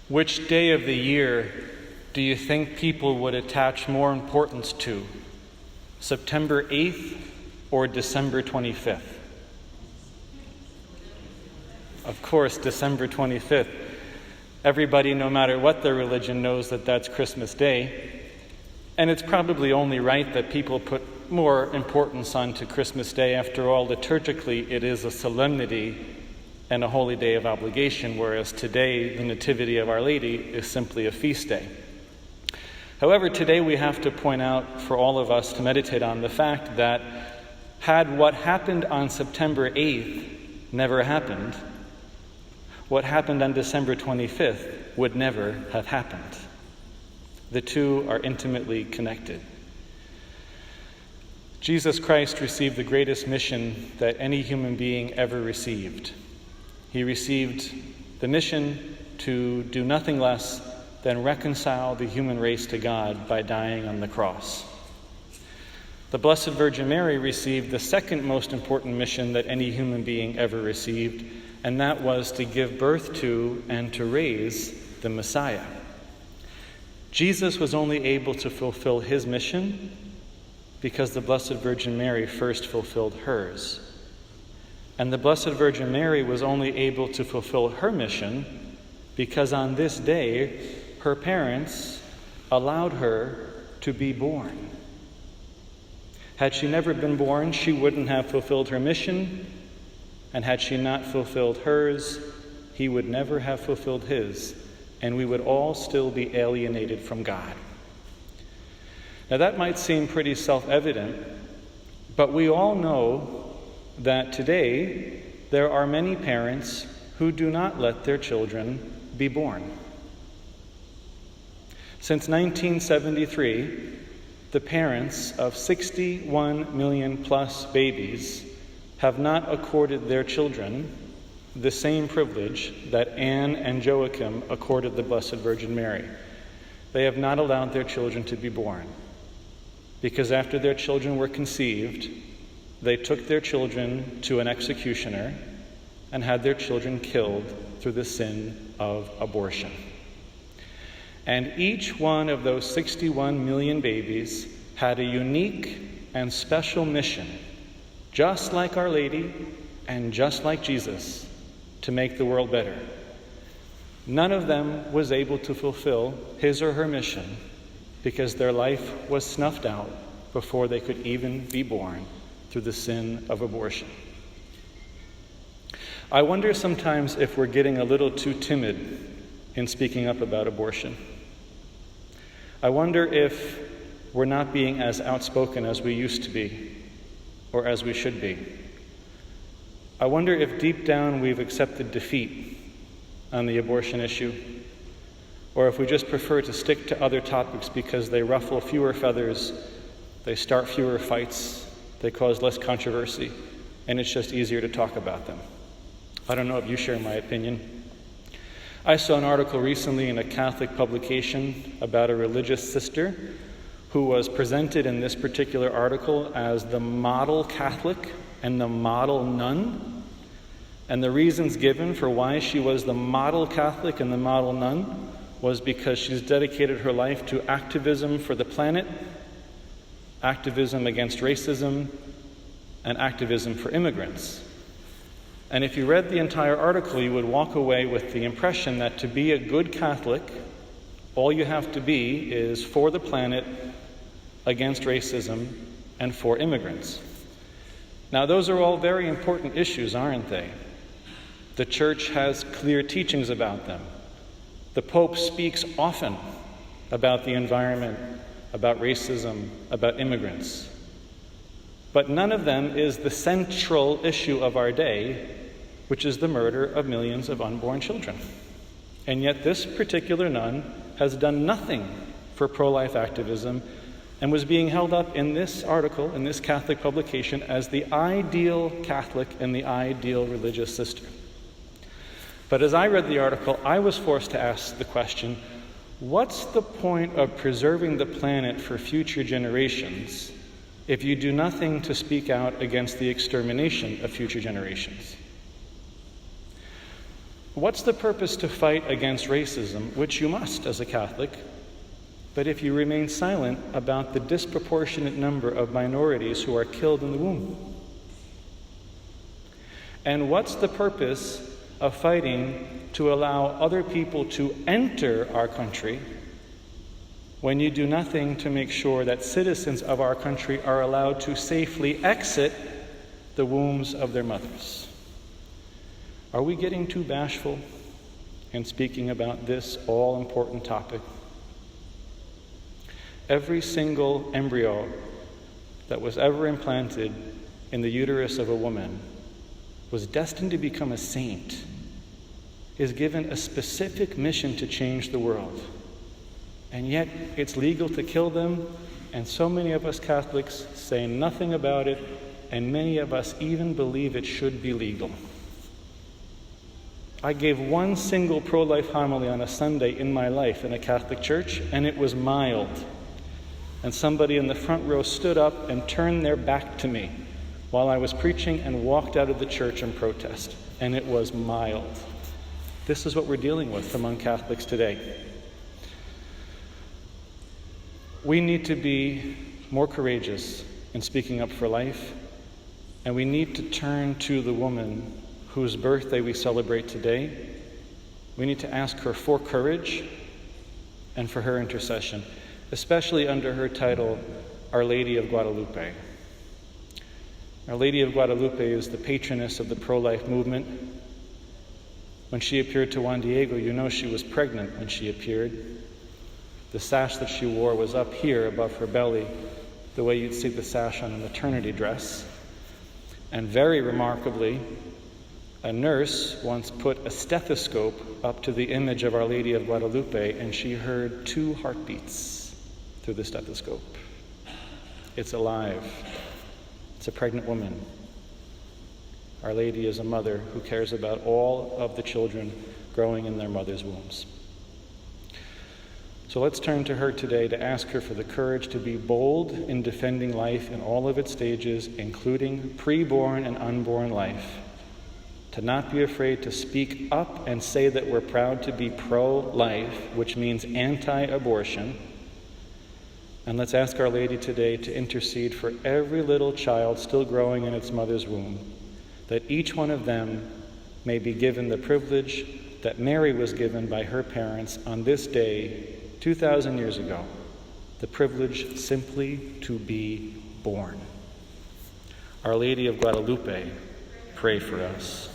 Which day of the year do you think people would attach more importance to? September 8th or December 25th? Of course, December 25th. Everybody, no matter what their religion, knows that that's Christmas Day. And it's probably only right that people put more importance onto Christmas Day. After all, liturgically, it is a solemnity and a holy day of obligation, whereas today, the Nativity of Our Lady is simply a feast day. However, today we have to point out for all of us to meditate on the fact that had what happened on September 8th never happened, what happened on December 25th would never have happened. The two are intimately connected. Jesus Christ received the greatest mission that any human being ever received. He received the mission to do nothing less than reconcile the human race to God by dying on the cross. The Blessed Virgin Mary received the second most important mission that any human being ever received, and that was to give birth to and to raise the Messiah. Jesus was only able to fulfill his mission because the Blessed Virgin Mary first fulfilled hers. And the Blessed Virgin Mary was only able to fulfill her mission because on this day, her parents allowed her to be born. Had she never been born, she wouldn't have fulfilled her mission, and had she not fulfilled hers, he would never have fulfilled his, and we would all still be alienated from God. Now that might seem pretty self-evident, but we all know that today there are many parents who do not let their children be born. Since 1973, the parents of 61 million plus babies have not accorded their children the same privilege that Anne and Joachim accorded the Blessed Virgin Mary. They have not allowed their children to be born because after their children were conceived, they took their children to an executioner and had their children killed through the sin of abortion. And each one of those 61 million babies had a unique and special mission, just like Our Lady and just like Jesus, to make the world better. None of them was able to fulfill his or her mission because their life was snuffed out before they could even be born through the sin of abortion. I wonder sometimes if we're getting a little too timid in speaking up about abortion. I wonder if we're not being as outspoken as we used to be, or as we should be. I wonder if deep down we've accepted defeat on the abortion issue, or if we just prefer to stick to other topics because they ruffle fewer feathers, they start fewer fights, they cause less controversy, and it's just easier to talk about them. I don't know if you share my opinion. I saw an article recently in a Catholic publication about a religious sister who was presented in this particular article as the model Catholic and the model nun. And the reasons given for why she was the model Catholic and the model nun was because she's dedicated her life to activism for the planet, activism against racism, and activism for immigrants. And if you read the entire article, you would walk away with the impression that to be a good Catholic, all you have to be is for the planet, against racism, and for immigrants. Now, those are all very important issues, aren't they? The Church has clear teachings about them. The Pope speaks often about the environment, about racism, about immigrants. But none of them is the central issue of our day, which is the murder of millions of unborn children. And yet this particular nun has done nothing for pro-life activism and was being held up in this article, in this Catholic publication, as the ideal Catholic and the ideal religious sister. But as I read the article, I was forced to ask the question, what's the point of preserving the planet for future generations if you do nothing to speak out against the extermination of future generations? What's the purpose to fight against racism, which you must as a Catholic, but if you remain silent about the disproportionate number of minorities who are killed in the womb? And what's the purpose of fighting to allow other people to enter our country when you do nothing to make sure that citizens of our country are allowed to safely exit the wombs of their mothers? Are we getting too bashful in speaking about this all-important topic? Every single embryo that was ever implanted in the uterus of a woman was destined to become a saint, is given a specific mission to change the world. And yet it's legal to kill them, and so many of us Catholics say nothing about it, and many of us even believe it should be legal. I gave one single pro-life homily on a Sunday in my life in a Catholic church, and it was mild. And somebody in the front row stood up and turned their back to me while I was preaching and walked out of the church in protest, and it was mild. This is what we're dealing with among Catholics today. We need to be more courageous in speaking up for life, and we need to turn to the woman whose birthday we celebrate today. We need to ask her for courage and for her intercession, especially under her title, Our Lady of Guadalupe. Our Lady of Guadalupe is the patroness of the pro-life movement. When she appeared to Juan Diego, you know she was pregnant when she appeared. The sash that she wore was up here above her belly, the way you'd see the sash on a maternity dress. And very remarkably, a nurse once put a stethoscope up to the image of Our Lady of Guadalupe, and she heard 2 heartbeats through the stethoscope. It's alive. It's a pregnant woman. Our Lady is a mother who cares about all of the children growing in their mother's wombs. So let's turn to her today to ask her for the courage to be bold in defending life in all of its stages, including preborn and unborn life. To not be afraid to speak up and say that we're proud to be pro-life, which means anti-abortion. And let's ask Our Lady today to intercede for every little child still growing in its mother's womb, that each one of them may be given the privilege that Mary was given by her parents on this day 2,000 years ago, the privilege simply to be born. Our Lady of Guadalupe, pray for us.